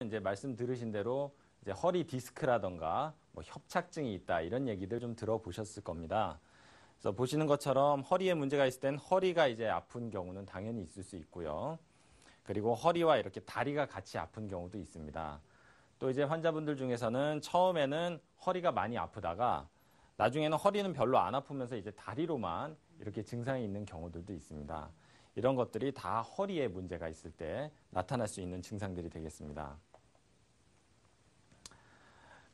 이제 말씀 들으신 대로 이제 허리 디스크라던가 뭐 협착증이 있다 이런 얘기들 좀 들어보셨을 겁니다. 그래서 보시는 것처럼 허리에 문제가 있을 땐 허리가 이제 아픈 경우는 당연히 있을 수 있고요. 그리고 허리와 이렇게 다리가 같이 아픈 경우도 있습니다. 또 이제 환자분들 중에서는 처음에는 허리가 많이 아프다가 나중에는 허리는 별로 안 아프면서 이제 다리로만 이렇게 증상이 있는 경우들도 있습니다. 이런 것들이 다 허리에 문제가 있을 때 나타날 수 있는 증상들이 되겠습니다.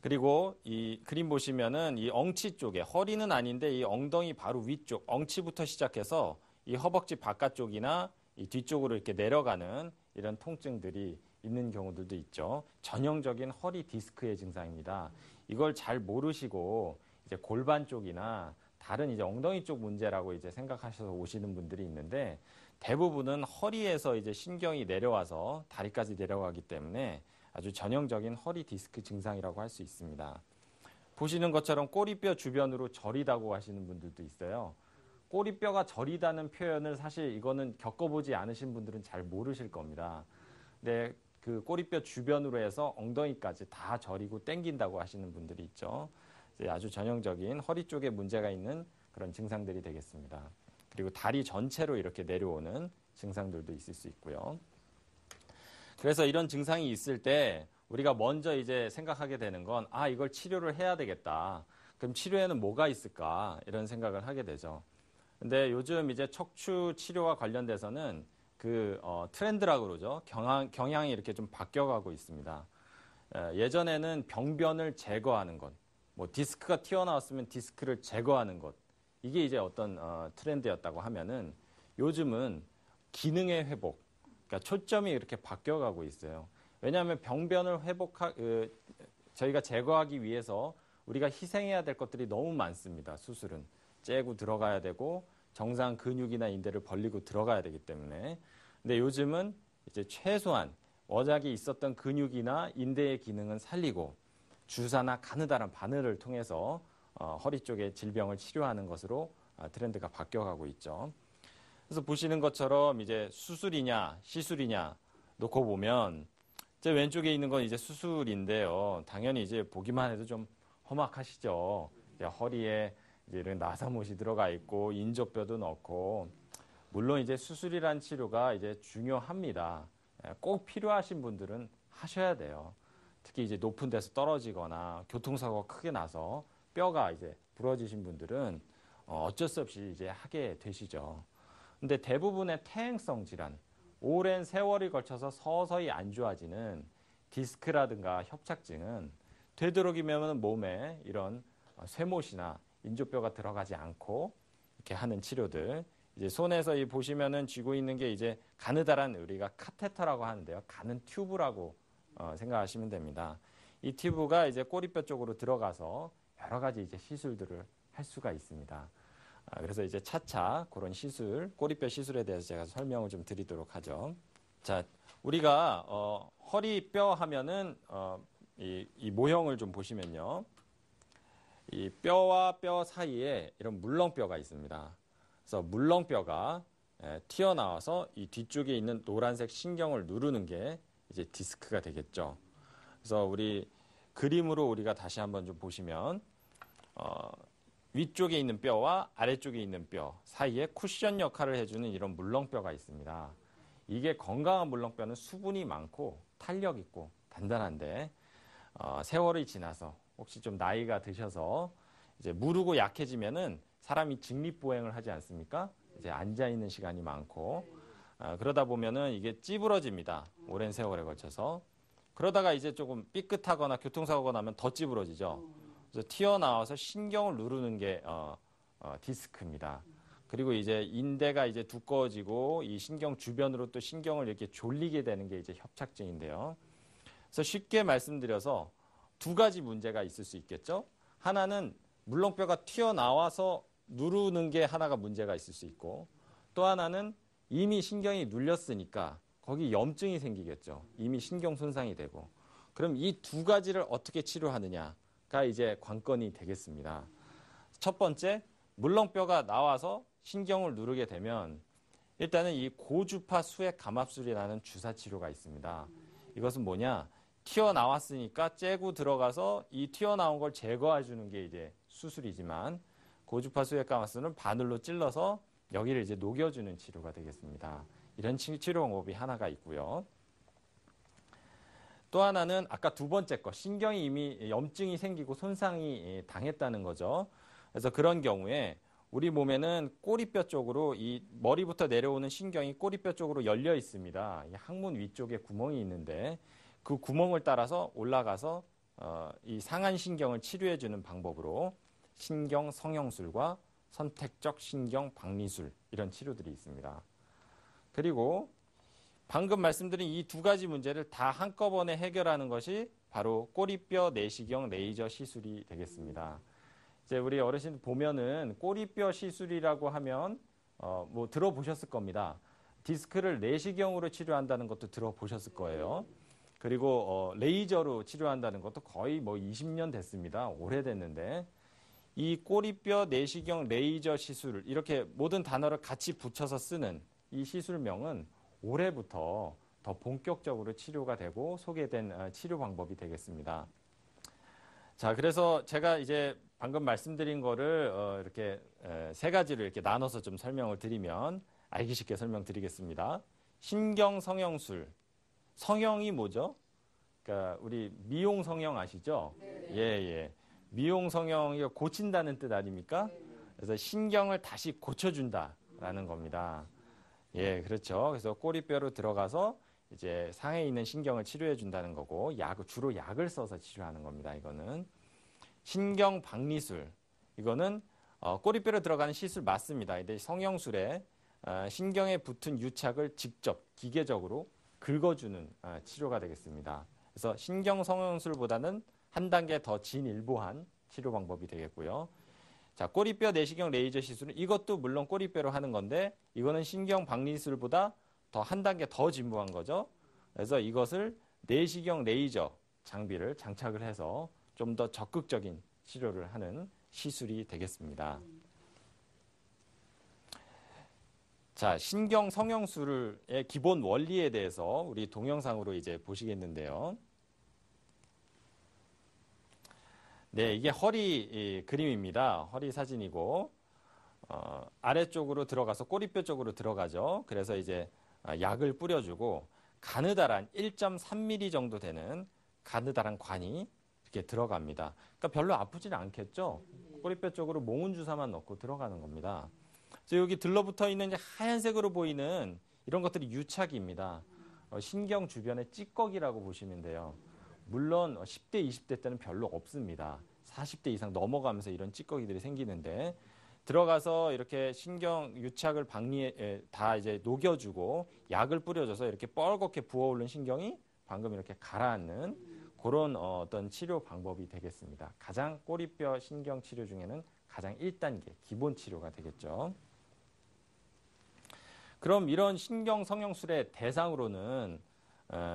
그리고 이 그림 보시면은 이 엉치 쪽에 허리는 아닌데 이 엉덩이 바로 위쪽 엉치부터 시작해서 이 허벅지 바깥쪽이나 이 뒤쪽으로 이렇게 내려가는 이런 통증들이 있는 경우들도 있죠. 전형적인 허리 디스크의 증상입니다. 이걸 잘 모르시고 이제 골반 쪽이나 다른 이제 엉덩이 쪽 문제라고 이제 생각하셔서 오시는 분들이 있는데 대부분은 허리에서 이제 신경이 내려와서 다리까지 내려가기 때문에 아주 전형적인 허리 디스크 증상이라고 할 수 있습니다. 보시는 것처럼 꼬리뼈 주변으로 저리다고 하시는 분들도 있어요. 꼬리뼈가 저리다는 표현을 사실 이거는 겪어보지 않으신 분들은 잘 모르실 겁니다. 근데 그 꼬리뼈 주변으로 해서 엉덩이까지 다 저리고 땡긴다고 하시는 분들이 있죠. 아주 전형적인 허리 쪽에 문제가 있는 그런 증상들이 되겠습니다. 그리고 다리 전체로 이렇게 내려오는 증상들도 있을 수 있고요. 그래서 이런 증상이 있을 때 우리가 먼저 이제 생각하게 되는 건, 이걸 치료를 해야 되겠다. 그럼 치료에는 뭐가 있을까? 이런 생각을 하게 되죠. 근데 요즘 이제 척추 치료와 관련돼서는 트렌드라고 그러죠. 경향이 이렇게 좀 바뀌어가고 있습니다. 예전에는 병변을 제거하는 것, 뭐 디스크가 튀어나왔으면 디스크를 제거하는 것, 이게 이제 어떤 트렌드였다고 하면은 요즘은 기능의 회복, 그러니까 초점이 이렇게 바뀌어가고 있어요. 왜냐하면 병변을 저희가 제거하기 위해서 우리가 희생해야 될 것들이 너무 많습니다. 수술은 째고 들어가야 되고 정상 근육이나 인대를 벌리고 들어가야 되기 때문에. 근데 요즘은 이제 최소한 워낙에 있었던 근육이나 인대의 기능은 살리고 주사나 가느다란 바늘을 통해서 허리 쪽의 질병을 치료하는 것으로 트렌드가 바뀌어가고 있죠. 그래서 보시는 것처럼 이제 수술이냐 시술이냐 놓고 보면 제 왼쪽에 있는 건 이제 수술인데요. 당연히 이제 보기만 해도 좀 험악하시죠. 이제 허리에 이제 이런 나사못이 들어가 있고 인조뼈도 넣고, 물론 이제 수술이란 치료가 이제 중요합니다. 꼭 필요하신 분들은 하셔야 돼요. 특히 이제 높은 데서 떨어지거나 교통사고가 크게 나서 뼈가 이제 부러지신 분들은 어쩔 수 없이 이제 하게 되시죠. 근데 대부분의 퇴행성 질환, 오랜 세월이 걸쳐서 서서히 안 좋아지는 디스크라든가 협착증은 되도록이면 몸에 이런 쇠못이나 인조뼈가 들어가지 않고 이렇게 하는 치료들. 이제 손에서 보시면은 쥐고 있는 게 이제 가느다란 우리가 카테터라고 하는데요. 가는 튜브라고 생각하시면 됩니다. 이 튜브가 이제 꼬리뼈 쪽으로 들어가서 여러 가지 이제 시술들을 할 수가 있습니다. 그래서 이제 차차 그런 시술, 꼬리뼈 시술에 대해서 제가 설명을 좀 드리도록 하죠. 자, 우리가 허리뼈 하면은 이 모형을 좀 보시면요. 이 뼈와 뼈 사이에 이런 물렁뼈가 있습니다. 그래서 물렁뼈가 튀어나와서 이 뒤쪽에 있는 노란색 신경을 누르는 게 이제 디스크가 되겠죠. 그래서 우리 그림으로 우리가 다시 한번 좀 보시면 위쪽에 있는 뼈와 아래쪽에 있는 뼈 사이에 쿠션 역할을 해주는 이런 물렁뼈가 있습니다. 이게 건강한 물렁뼈는 수분이 많고 탄력 있고 단단한데 세월이 지나서 혹시 좀 나이가 드셔서 이제 무르고 약해지면은 사람이 직립보행을 하지 않습니까? 이제 앉아 있는 시간이 많고 그러다 보면은 이게 찌부러집니다. 오랜 세월에 걸쳐서. 그러다가 이제 조금 삐끗하거나 교통사고가 나면 더 찌부러지죠. 그래서 튀어나와서 신경을 누르는 게 디스크입니다. 그리고 이제 인대가 이제 두꺼워지고 이 신경 주변으로 또 신경을 이렇게 졸리게 되는 게 이제 협착증인데요. 그래서 쉽게 말씀드려서 두 가지 문제가 있을 수 있겠죠. 하나는 물렁뼈가 튀어나와서 누르는 게 하나가 문제가 있을 수 있고, 또 하나는 이미 신경이 눌렸으니까 거기 염증이 생기겠죠. 이미 신경 손상이 되고. 그럼 이 두 가지를 어떻게 치료하느냐가 이제 관건이 되겠습니다. 첫 번째, 물렁뼈가 나와서 신경을 누르게 되면 일단은 이 고주파 수액 감압술이라는 주사 치료가 있습니다. 이것은 뭐냐? 튀어나왔으니까 째고 들어가서 이 튀어나온 걸 제거해 주는 게 이제 수술이지만 고주파 수액 마스는 바늘로 찔러서 여기를 이제 녹여주는 치료가 되겠습니다. 이런 치료 방법이 하나가 있고요. 또 하나는 아까 두 번째 거, 신경이 이미 염증이 생기고 손상이 당했다는 거죠. 그래서 그런 경우에 우리 몸에는 꼬리뼈 쪽으로 이 머리부터 내려오는 신경이 꼬리뼈 쪽으로 열려 있습니다. 이 항문 위쪽에 구멍이 있는데 그 구멍을 따라서 올라가서 이 상한 신경을 치료해 주는 방법으로 신경 성형술과 선택적 신경 박리술 이런 치료들이 있습니다. 그리고 방금 말씀드린 이 두 가지 문제를 다 한꺼번에 해결하는 것이 바로 꼬리뼈 내시경 레이저 시술이 되겠습니다. 이제 우리 어르신들 보면은 꼬리뼈 시술이라고 하면 뭐 들어보셨을 겁니다. 디스크를 내시경으로 치료한다는 것도 들어보셨을 거예요. 그리고 레이저로 치료한다는 것도 거의 뭐 20년 됐습니다. 오래됐는데 이 꼬리뼈 내시경 레이저 시술 이렇게 모든 단어를 같이 붙여서 쓰는 이 시술명은 올해부터 더 본격적으로 치료가 되고 소개된 치료 방법이 되겠습니다. 자, 그래서 제가 이제 방금 말씀드린 거를 이렇게 세 가지로 이렇게 나눠서 좀 설명을 드리면 알기 쉽게 설명드리겠습니다. 신경 성형술. 성형이 뭐죠? 그러니까 우리 미용 성형 아시죠? 네. 예, 예. 미용 성형이 고친다는 뜻 아닙니까? 네. 그래서 신경을 다시 고쳐준다라는 겁니다. 예, 그렇죠. 그래서 꼬리뼈로 들어가서 이제 상에 있는 신경을 치료해 준다는 거고, 주로 약을 써서 치료하는 겁니다. 이거는 신경 박리술. 이거는 꼬리뼈로 들어가는 시술 맞습니다. 근데 성형술에 신경에 붙은 유착을 직접 기계적으로 긁어주는 치료가 되겠습니다. 그래서 신경 성형술보다는 한 단계 더 진일보한 치료 방법이 되겠고요. 자, 꼬리뼈 내시경 레이저 시술은 이것도 물론 꼬리뼈로 하는 건데 이거는 신경 박리술보다 더 한 단계 더 진보한 거죠. 그래서 이것을 내시경 레이저 장비를 장착을 해서 좀 더 적극적인 치료를 하는 시술이 되겠습니다. 자, 신경 성형술의 기본 원리에 대해서 우리 동영상으로 이제 보시겠는데요. 네, 이게 허리 그림입니다. 허리 사진이고 아래쪽으로 들어가서 꼬리뼈 쪽으로 들어가죠. 그래서 이제 약을 뿌려주고 가느다란 1.3mm 정도 되는 가느다란 관이 이렇게 들어갑니다. 그러니까 별로 아프지는 않겠죠. 꼬리뼈 쪽으로 몽운 주사만 넣고 들어가는 겁니다. 그래서 여기 들러붙어 있는 하얀색으로 보이는 이런 것들이 유착입니다. 신경 주변의 찌꺼기라고 보시면 돼요. 물론 10대, 20대 때는 별로 없습니다. 40대 이상 넘어가면서 이런 찌꺼기들이 생기는데 들어가서 이렇게 신경 유착을 다 이제 녹여주고 약을 뿌려줘서 이렇게 뻘겋게 부어오른 신경이 방금 이렇게 가라앉는 그런 어떤 치료 방법이 되겠습니다. 가장 꼬리뼈 신경 치료 중에는 가장 1단계 기본 치료가 되겠죠. 그럼 이런 신경 성형술의 대상으로는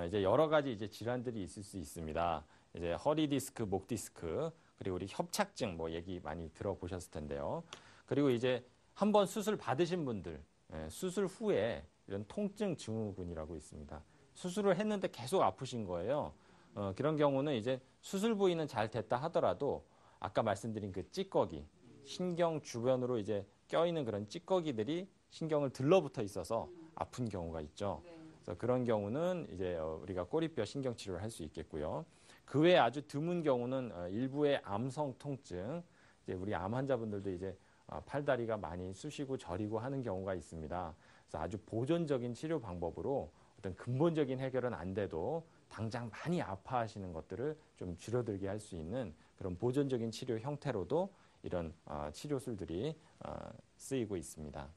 이제 여러 가지 이제 질환들이 있을 수 있습니다. 이제 허리 디스크, 목 디스크, 그리고 우리 협착증 뭐 얘기 많이 들어보셨을 텐데요. 그리고 이제 한번 수술 받으신 분들, 수술 후에 이런 통증 증후군이라고 있습니다. 수술을 했는데 계속 아프신 거예요. 그런 경우는 이제 수술 부위는 잘 됐다 하더라도 아까 말씀드린 그 찌꺼기, 신경 주변으로 이제 껴있는 그런 찌꺼기들이 신경을 들러붙어 있어서 아픈 경우가 있죠. 그래서 그런 경우는 이제 우리가 꼬리뼈 신경 치료를 할 수 있겠고요. 그 외에 아주 드문 경우는 일부의 암성 통증, 이제 우리 암 환자분들도 이제 팔다리가 많이 쑤시고 저리고 하는 경우가 있습니다. 그래서 아주 보존적인 치료 방법으로 어떤 근본적인 해결은 안 돼도 당장 많이 아파하시는 것들을 좀 줄여들게 할 수 있는 그런 보존적인 치료 형태로도 이런 치료술들이 쓰이고 있습니다.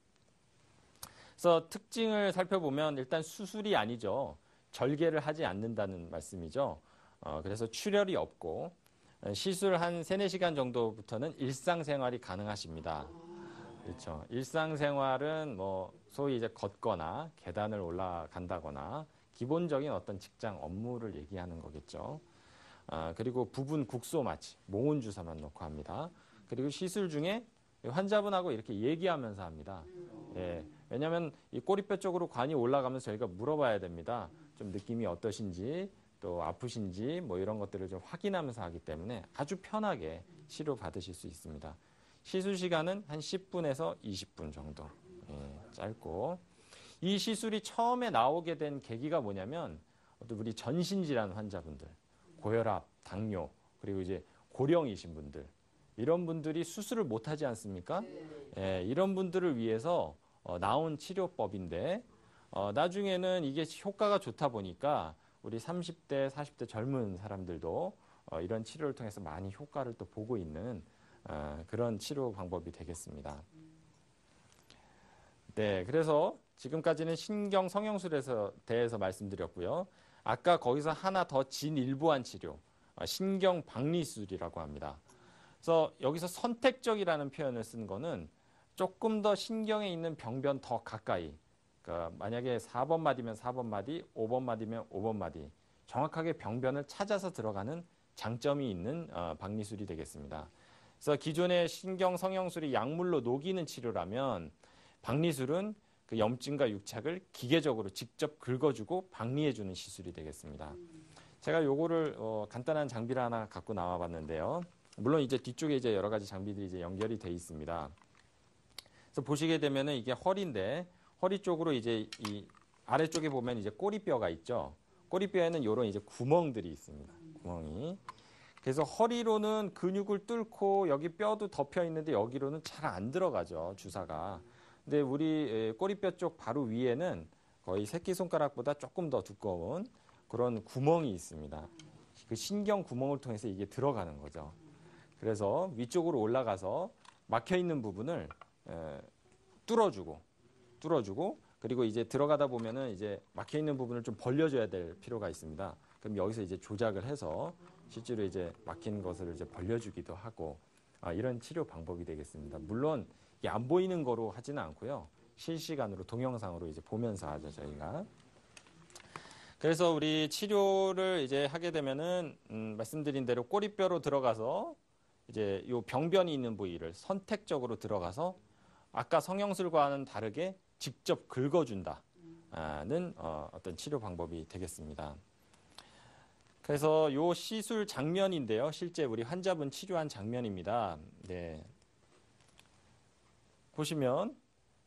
그래서 특징을 살펴보면 일단 수술이 아니죠. 절개를 하지 않는다는 말씀이죠. 그래서 출혈이 없고 시술 한 3, 4시간 정도부터는 일상생활이 가능하십니다. 그렇죠. 일상생활은 뭐 소위 이제 걷거나 계단을 올라간다거나 기본적인 어떤 직장 업무를 얘기하는 거겠죠. 그리고 부분 국소 마취, 몽운 주사만 놓고 합니다. 그리고 시술 중에 환자분하고 이렇게 얘기하면서 합니다. 예, 왜냐하면 이 꼬리뼈 쪽으로 관이 올라가면서 저희가 물어봐야 됩니다. 좀 느낌이 어떠신지, 또 아프신지 뭐 이런 것들을 좀 확인하면서 하기 때문에 아주 편하게 치료 받으실 수 있습니다. 시술 시간은 한 10분에서 20분 정도 짧고, 이 시술이 처음에 나오게 된 계기가 뭐냐면 우리 전신질환 환자분들, 고혈압, 당뇨, 그리고 이제 고령이신 분들, 이런 분들이 수술을 못하지 않습니까? 이런 분들을 위해서 나온 치료법인데, 나중에는 이게 효과가 좋다 보니까 우리 30대, 40대 젊은 사람들도 이런 치료를 통해서 많이 효과를 또 보고 있는 그런 치료 방법이 되겠습니다. 네, 그래서 지금까지는 신경 성형술에 대해서 말씀드렸고요. 아까 거기서 하나 더 진일보한 치료, 신경 박리술이라고 합니다. 그래서 여기서 선택적이라는 표현을 쓴 거는 조금 더 신경에 있는 병변 더 가까이, 그러니까 만약에 4번 마디면 4번 마디, 5번 마디면 5번 마디, 정확하게 병변을 찾아서 들어가는 장점이 있는 박리술이 되겠습니다. 그래서 기존의 신경 성형술이 약물로 녹이는 치료라면 박리술은 그 염증과 유착을 기계적으로 직접 긁어주고 박리해주는 시술이 되겠습니다. 제가 요거를 간단한 장비를 하나 갖고 나와봤는데요. 물론 이제 뒤쪽에 이제 여러 가지 장비들이 이제 연결이 돼 있습니다. 그래서 보시게 되면은 이게 허리인데, 허리 쪽으로 이제 이 아래쪽에 보면 이제 꼬리뼈가 있죠. 꼬리뼈에는 이런 이제 구멍들이 있습니다. 구멍이. 그래서 허리로는 근육을 뚫고 여기 뼈도 덮여 있는데 여기로는 잘 안 들어가죠, 주사가. 근데 우리 꼬리뼈 쪽 바로 위에는 거의 새끼손가락보다 조금 더 두꺼운 그런 구멍이 있습니다. 그 신경 구멍을 통해서 이게 들어가는 거죠. 그래서 위쪽으로 올라가서 막혀 있는 부분을 뚫어주고 그리고 이제 들어가다 보면은 이제 막혀 있는 부분을 좀 벌려줘야 될 필요가 있습니다. 그럼 여기서 이제 조작을 해서 실제로 이제 막힌 것을 이제 벌려주기도 하고, 이런 치료 방법이 되겠습니다. 물론 이게 안 보이는 거로 하지는 않고요. 실시간으로 동영상으로 이제 보면서 하죠, 저희가. 그래서 우리 치료를 이제 하게 되면은 말씀드린 대로 꼬리뼈로 들어가서 이제 요 병변이 있는 부위를 선택적으로 들어가서 아까 성형술과는 다르게 직접 긁어준다는 어떤 치료 방법이 되겠습니다. 그래서 요 시술 장면인데요. 실제 우리 환자분 치료한 장면입니다. 네. 보시면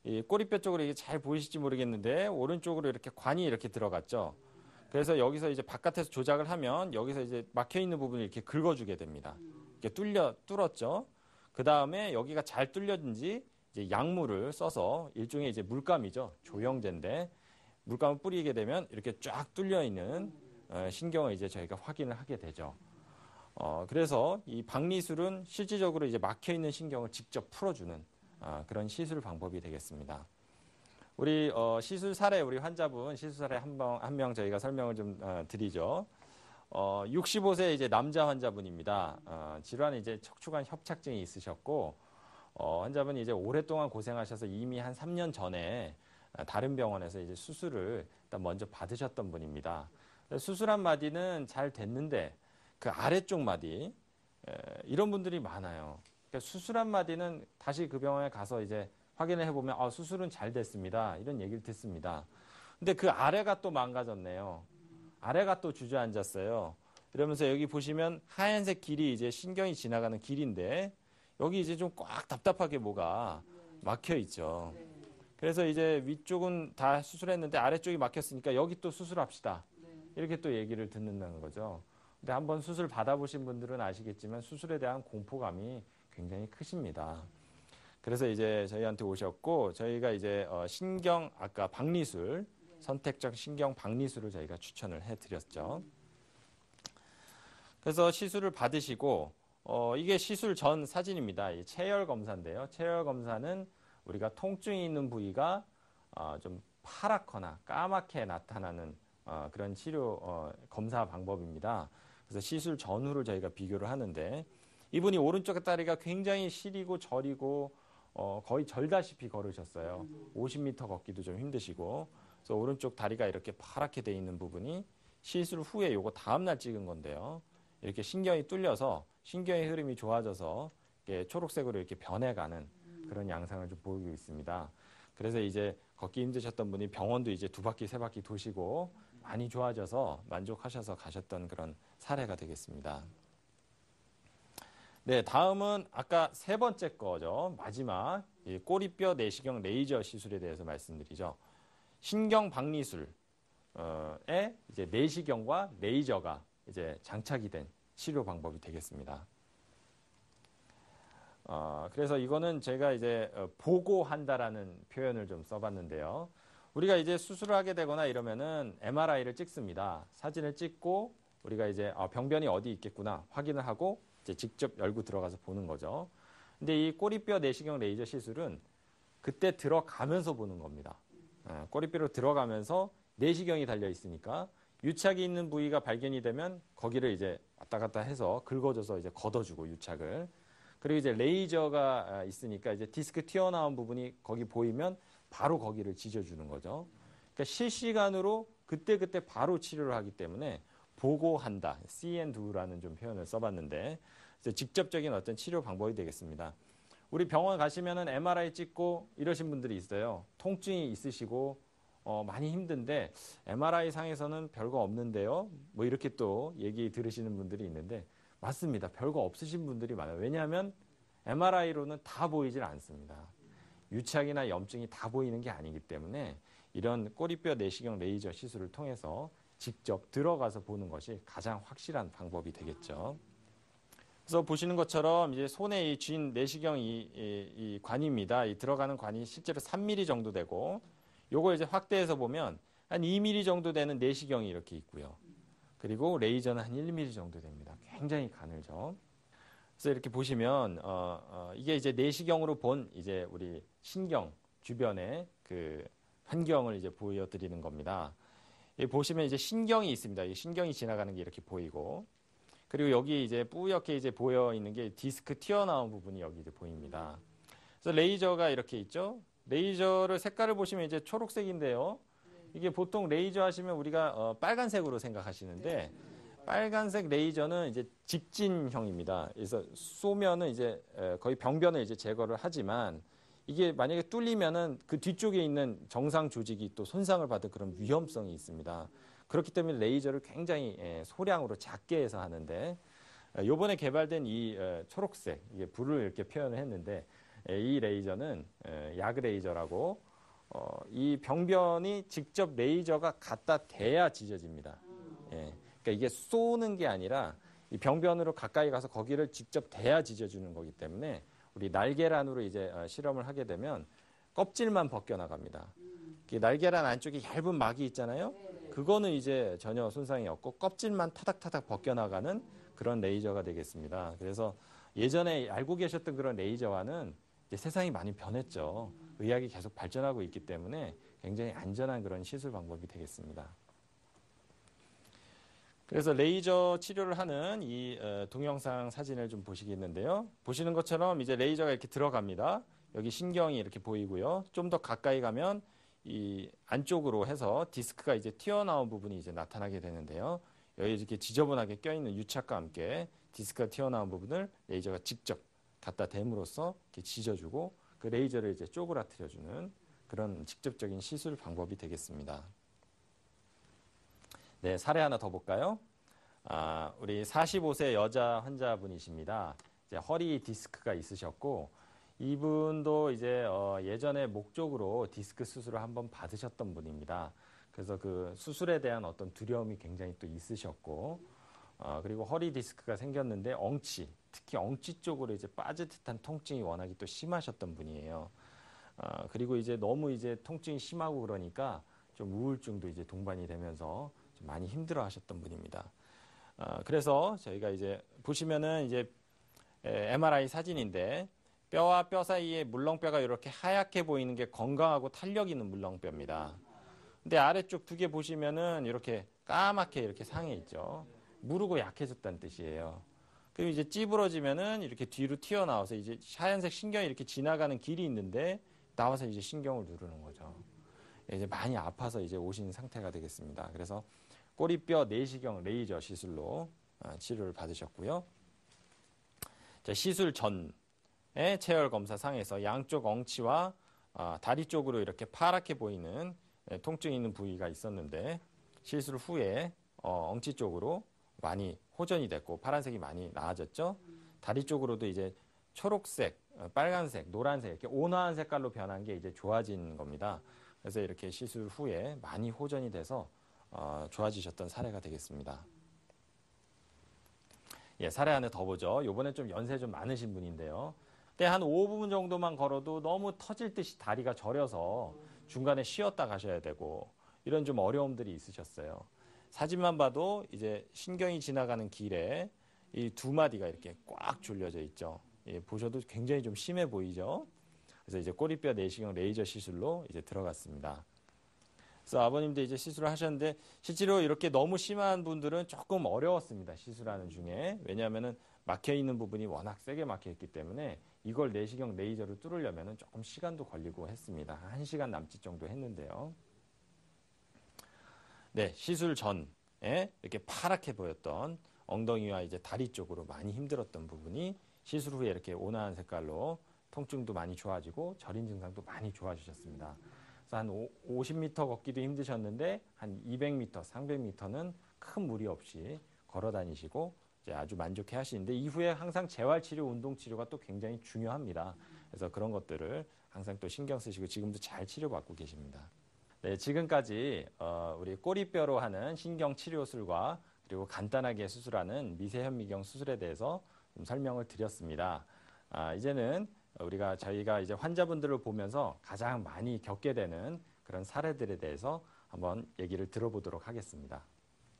이 꼬리뼈 쪽으로 이게 잘 보이실지 모르겠는데 오른쪽으로 이렇게 관이 이렇게 들어갔죠. 그래서 여기서 이제 바깥에서 조작을 하면 여기서 이제 막혀 있는 부분을 이렇게 긁어주게 됩니다. 이렇게 뚫었죠. 그 다음에 여기가 잘 뚫렸는지 이제 약물을 써서 일종의 이제 물감이죠. 조영제인데 물감을 뿌리게 되면 이렇게 쫙 뚫려 있는 신경을 이제 저희가 확인을 하게 되죠. 그래서 이 박리술은 실질적으로 이제 막혀 있는 신경을 직접 풀어주는 그런 시술 방법이 되겠습니다. 우리 시술 사례, 우리 환자분 시술 사례 한 명 저희가 설명을 좀 드리죠. 65세 이제 남자 환자분입니다. 질환이 이제 척추관 협착증이 있으셨고, 환자분이 이제 오랫동안 고생하셔서 이미 한 3년 전에 다른 병원에서 이제 수술을 일단 먼저 받으셨던 분입니다. 수술한 마디는 잘 됐는데 그 아래쪽 마디, 이런 분들이 많아요. 그러니까 수술한 마디는 다시 그 병원에 가서 이제 확인을 해보면 수술은 잘 됐습니다. 이런 얘기를 듣습니다. 근데 그 아래가 또 망가졌네요. 아래가 또 주저앉았어요. 이러면서 여기 보시면 하얀색 길이 이제 신경이 지나가는 길인데 여기 이제 좀 꽉 답답하게 뭐가 막혀 있죠. 그래서 이제 위쪽은 다 수술했는데 아래쪽이 막혔으니까 여기 또 수술합시다. 이렇게 또 얘기를 듣는다는 거죠. 근데 한번 수술 받아보신 분들은 아시겠지만 수술에 대한 공포감이 굉장히 크십니다. 그래서 이제 저희한테 오셨고 저희가 이제 아까 박리술, 선택적 신경 박리술을 저희가 추천을 해드렸죠. 그래서 시술을 받으시고 이게 시술 전 사진입니다. 이 체열 검사인데요. 체열 검사는 우리가 통증이 있는 부위가 좀 파랗거나 까맣게 나타나는 그런 치료 검사 방법입니다. 그래서 시술 전후를 저희가 비교를 하는데 이분이 오른쪽 다리가 굉장히 시리고 저리고 거의 절다시피 걸으셨어요. 50m 걷기도 좀 힘드시고 그래서 오른쪽 다리가 이렇게 파랗게 돼 있는 부분이 시술 후에 요거 다음날 찍은 건데요. 이렇게 신경이 뚫려서 신경의 흐름이 좋아져서 이렇게 초록색으로 이렇게 변해가는 그런 양상을 좀 보이고 있습니다. 그래서 이제 걷기 힘드셨던 분이 병원도 이제 2바퀴, 3바퀴 도시고 많이 좋아져서 만족하셔서 가셨던 그런 사례가 되겠습니다. 네, 다음은 아까 세 번째 거죠. 마지막 이 꼬리뼈 내시경 레이저 시술에 대해서 말씀드리죠. 신경 박리술에 이제 내시경과 레이저가 이제 장착이 된 치료 방법이 되겠습니다. 그래서 이거는 제가 이제 보고한다라는 표현을 좀 써봤는데요. 우리가 이제 수술을 하게 되거나 이러면은 MRI를 찍습니다. 사진을 찍고 우리가 이제 병변이 어디 있겠구나 확인을 하고 이제 직접 열고 들어가서 보는 거죠. 근데 이 꼬리뼈 내시경 레이저 시술은 그때 들어가면서 보는 겁니다. 꼬리뼈로 들어가면서 내시경이 달려 있으니까 유착이 있는 부위가 발견이 되면 거기를 이제 왔다 갔다 해서 긁어줘서 이제 걷어주고 유착을. 그리고 이제 레이저가 있으니까 이제 디스크 튀어나온 부분이 거기 보이면 바로 거기를 지져주는 거죠. 그러니까 실시간으로 그때그때 바로 치료를 하기 때문에 보고한다. see and do라는 좀 표현을 써봤는데 직접적인 어떤 치료 방법이 되겠습니다. 우리 병원 가시면은 MRI 찍고 이러신 분들이 있어요. 통증이 있으시고 많이 힘든데 MRI 상에서는 별거 없는데요. 뭐 이렇게 또 얘기 들으시는 분들이 있는데 맞습니다. 별거 없으신 분들이 많아요. 왜냐하면 MRI로는 다 보이질 않습니다. 유착이나 염증이 다 보이는 게 아니기 때문에 이런 꼬리뼈 내시경 레이저 시술을 통해서 직접 들어가서 보는 것이 가장 확실한 방법이 되겠죠. 그래서 보시는 것처럼 이제 손에 쥔 내시경 이 관입니다. 이 들어가는 관이 실제로 3mm 정도 되고 요거 이제 확대해서 보면 한 2mm 정도 되는 내시경이 이렇게 있고요. 그리고 레이저는 한 1mm 정도 됩니다. 굉장히 가늘죠. 그래서 이렇게 보시면 이게 이제 내시경으로 본 이제 우리 신경 주변의 그 환경을 이제 보여드리는 겁니다. 여기 보시면 이제 신경이 있습니다. 이 신경이 지나가는 게 이렇게 보이고, 그리고 여기 이제 뿌옇게 이제 보여 있는 게 디스크 튀어나온 부분이 여기 이제 보입니다. 그래서 레이저가 이렇게 있죠. 레이저를 색깔을 보시면 이제 초록색인데요. 이게 보통 레이저 하시면 우리가 빨간색으로 생각하시는데 빨간색 레이저는 이제 직진형입니다. 그래서 쏘면은 이제 거의 병변을 이제 제거를 하지만 이게 만약에 뚫리면은 그 뒤쪽에 있는 정상 조직이 또 손상을 받을 그런 위험성이 있습니다. 그렇기 때문에 레이저를 굉장히 소량으로 작게 해서 하는데 요번에 개발된 이 초록색 이게 불을 이렇게 표현을 했는데 이 레이저는 야그 레이저라고 이 병변이 직접 레이저가 갖다 대야 지져집니다. 예. 그러니까 이게 쏘는 게 아니라 이 병변으로 가까이 가서 거기를 직접 대야 지져주는 거기 때문에 우리 날계란으로 이제 실험을 하게 되면 껍질만 벗겨 나갑니다. 날계란 안쪽에 얇은 막이 있잖아요. 그거는 이제 전혀 손상이 없고 껍질만 타닥타닥 벗겨 나가는 그런 레이저가 되겠습니다. 그래서 예전에 알고 계셨던 그런 레이저와는 이제 세상이 많이 변했죠. 의학이 계속 발전하고 있기 때문에 굉장히 안전한 그런 시술 방법이 되겠습니다. 그래서 레이저 치료를 하는 이 동영상 사진을 좀 보시겠는데요. 보시는 것처럼 이제 레이저가 이렇게 들어갑니다. 여기 신경이 이렇게 보이고요. 좀 더 가까이 가면 이 안쪽으로 해서 디스크가 이제 튀어나온 부분이 이제 나타나게 되는데요. 여기 이렇게 지저분하게 껴있는 유착과 함께 디스크가 튀어나온 부분을 레이저가 직접 갖다 댐으로써 이렇게 지져주고 그 레이저를 이제 쪼그라뜨려주는 그런 직접적인 시술 방법이 되겠습니다. 네, 사례 하나 더 볼까요? 우리 45세 여자 환자분이십니다. 이제 허리 디스크가 있으셨고 이분도 이제 예전에 목 쪽으로 디스크 수술을 한번 받으셨던 분입니다. 그래서 그 수술에 대한 어떤 두려움이 굉장히 또 있으셨고 그리고 허리 디스크가 생겼는데 특히 엉치 쪽으로 이제 빠질 듯한 통증이 워낙에 또 심하셨던 분이에요. 그리고 이제 너무 이제 통증이 심하고 그러니까 좀 우울증도 이제 동반이 되면서 좀 많이 힘들어 하셨던 분입니다. 그래서 저희가 이제 보시면은 이제 MRI 사진인데 뼈와 뼈 사이에 물렁뼈가 이렇게 하얗게 보이는 게 건강하고 탄력 있는 물렁뼈입니다. 근데 아래쪽 두 개 보시면은 이렇게 까맣게 이렇게 상해 있죠. 무르고 약해졌다는 뜻이에요. 그리고 이제 찌부러지면은 이렇게 뒤로 튀어나와서 이제 하얀색 신경이 이렇게 지나가는 길이 있는데 나와서 이제 신경을 누르는 거죠. 이제 많이 아파서 이제 오신 상태가 되겠습니다. 그래서 꼬리뼈 내시경 레이저 시술로 치료를 받으셨고요. 자, 시술 전에 체열 검사 상에서 양쪽 엉치와 다리 쪽으로 이렇게 파랗게 보이는 통증이 있는 부위가 있었는데 시술 후에 엉치 쪽으로 많이 호전이 됐고 파란색이 많이 나아졌죠. 다리 쪽으로도 이제 초록색, 빨간색, 노란색 이렇게 온화한 색깔로 변한 게 이제 좋아진 겁니다. 그래서 이렇게 시술 후에 많이 호전이 돼서 좋아지셨던 사례가 되겠습니다. 예, 사례 하나 더 보죠. 요번에 좀 연세 좀 많으신 분인데요. 그때 한 5분 정도만 걸어도 너무 터질 듯이 다리가 저려서 중간에 쉬었다 가셔야 되고 이런 좀 어려움들이 있으셨어요. 사진만 봐도 이제 신경이 지나가는 길에 이 두 마디가 이렇게 꽉 졸려져 있죠. 예, 보셔도 굉장히 좀 심해 보이죠. 그래서 이제 꼬리뼈 내시경 레이저 시술로 이제 들어갔습니다. 그래서 아버님도 이제 시술을 하셨는데 실제로 이렇게 너무 심한 분들은 조금 어려웠습니다. 시술하는 중에. 왜냐하면은 막혀 있는 부분이 워낙 세게 막혀 있기 때문에 이걸 내시경 레이저를 뚫으려면은 조금 시간도 걸리고 했습니다. 1시간 남짓 정도 했는데요. 네, 시술 전에 이렇게 파랗게 보였던 엉덩이와 이제 다리 쪽으로 많이 힘들었던 부분이 시술 후에 이렇게 온화한 색깔로 통증도 많이 좋아지고 저린 증상도 많이 좋아지셨습니다. 그래서 한 50m 걷기도 힘드셨는데 한 200m, 300m는 큰 무리 없이 걸어 다니시고 이제 아주 만족해 하시는데 이후에 항상 재활치료, 운동치료가 또 굉장히 중요합니다. 그래서 그런 것들을 항상 또 신경 쓰시고 지금도 잘 치료받고 계십니다. 네, 지금까지 우리 꼬리뼈로 하는 신경치료술과 그리고 간단하게 수술하는 미세현미경 수술에 대해서 좀 설명을 드렸습니다. 이제는 저희가 이제 환자분들을 보면서 가장 많이 겪게 되는 그런 사례들에 대해서 한번 얘기를 들어보도록 하겠습니다.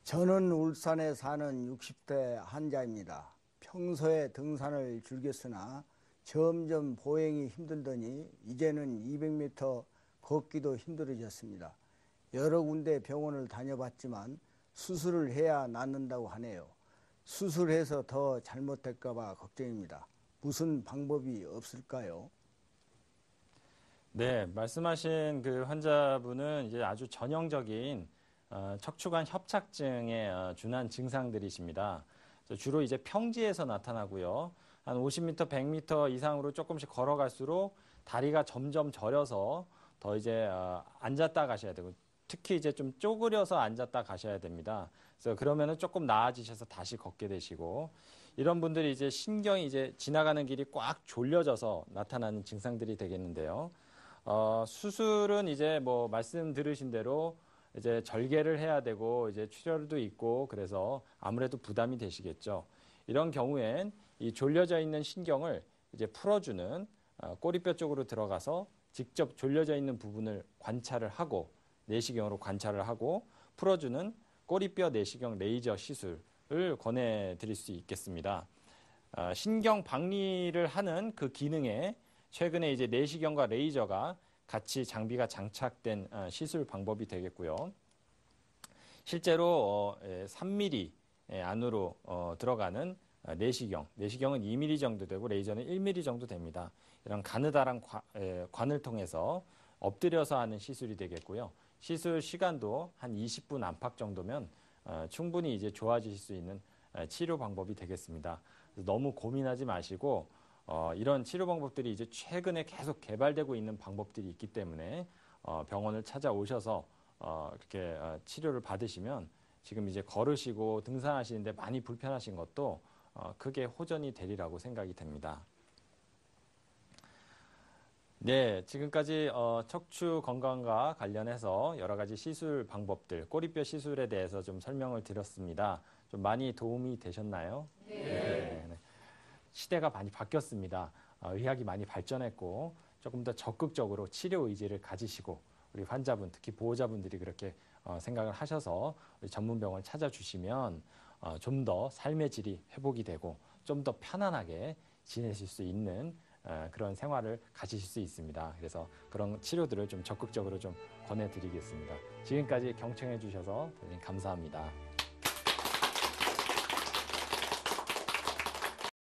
저는 울산에 사는 60대 환자입니다. 평소에 등산을 즐겼으나 점점 보행이 힘들더니 이제는 200m 걷기도 힘들어졌습니다. 여러 군데 병원을 다녀봤지만 수술을 해야 낫는다고 하네요. 수술해서 더 잘못될까 봐 걱정입니다. 무슨 방법이 없을까요? 네, 말씀하신 그 환자분은 이제 아주 전형적인 척추관 협착증에 준한 증상들이십니다. 주로 이제 평지에서 나타나고요. 한 50m, 100m 이상으로 조금씩 걸어갈수록 다리가 점점 저려서 더 이제 앉았다 가셔야 되고 특히 이제 좀 쪼그려서 앉았다 가셔야 됩니다. 그래서 그러면은 조금 나아지셔서 다시 걷게 되시고 이런 분들이 이제 신경이 이제 지나가는 길이 꽉 졸려져서 나타나는 증상들이 되겠는데요. 수술은 이제 뭐 말씀 들으신 대로 이제 절개를 해야 되고 이제 출혈도 있고 그래서 아무래도 부담이 되시겠죠. 이런 경우엔 이 졸려져 있는 신경을 이제 풀어주는 꼬리뼈 쪽으로 들어가서 직접 졸려져 있는 부분을 관찰을 하고 내시경으로 관찰을 하고 풀어주는 꼬리뼈 내시경 레이저 시술을 권해드릴 수 있겠습니다. 신경 박리를 하는 그 기능에 최근에 이제 내시경과 레이저가 같이 장비가 장착된 시술 방법이 되겠고요. 실제로 3mm 안으로 들어가는 내시경은 2mm 정도 되고 레이저는 1mm 정도 됩니다. 이런 가느다란 관을 통해서 엎드려서 하는 시술이 되겠고요. 시술 시간도 한 20분 안팎 정도면 충분히 이제 좋아지실 수 있는 치료 방법이 되겠습니다. 너무 고민하지 마시고 이런 치료 방법들이 이제 최근에 계속 개발되고 있는 방법들이 있기 때문에 병원을 찾아오셔서 이렇게 치료를 받으시면 지금 이제 걸으시고 등산하시는데 많이 불편하신 것도 크게 호전이 되리라고 생각이 됩니다. 네, 지금까지 척추 건강과 관련해서 여러 가지 시술 방법들, 꼬리뼈 시술에 대해서 좀 설명을 드렸습니다. 좀 많이 도움이 되셨나요? 네. 네. 시대가 많이 바뀌었습니다. 의학이 많이 발전했고 조금 더 적극적으로 치료 의지를 가지시고 우리 환자분, 특히 보호자분들이 그렇게 생각을 하셔서 우리 전문병원을 찾아주시면 좀 더 삶의 질이 회복이 되고 좀 더 편안하게 지내실 수 있는 그런 생활을 가지실 수 있습니다. 그래서 그런 치료들을 좀 적극적으로 좀 권해드리겠습니다. 지금까지 경청해 주셔서 대단히 감사합니다.